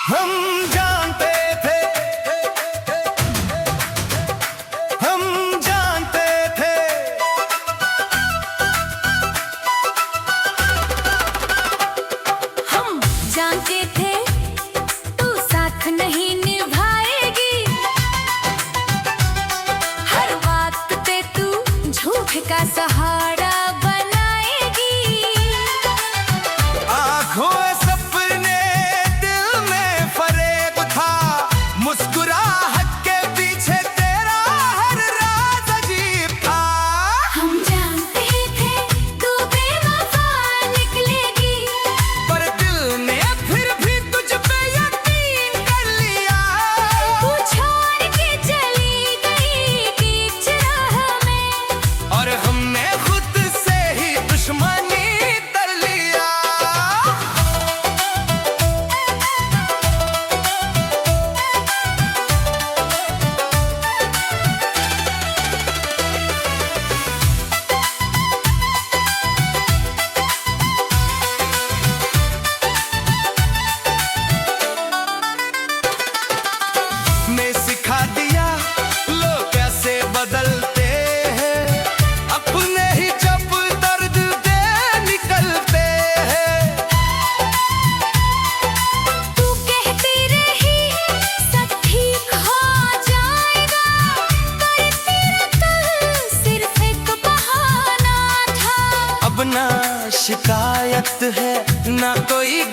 हम जानते थे, हम जानते थे, हम जानते थे तू साथ नहीं निभाएगी, हर बात पे तू झूठ का सहारा बनाएगी। आँखों सपने दिल में फरेब था, मुस्कुराहट के पीछे तेरा हर राज अजीब था। हम जानते थे तू बेवफा निकलेगी, पर दिल ने फिर भी तुझ पे यकीन कर लिया। तू छोड़ के चली गई बीच राह में, और हमने खुद से ही दुश्मनी कर लिया। ने सिखा दिया लोग कैसे बदलते हैं, अपने ही जब दर्द दे निकलते हैं। तू कहती रही सब ठीक हो जाएगा, पर तेरा कल सिर्फ एक बहाना था। अब ना शिकायत है ना कोई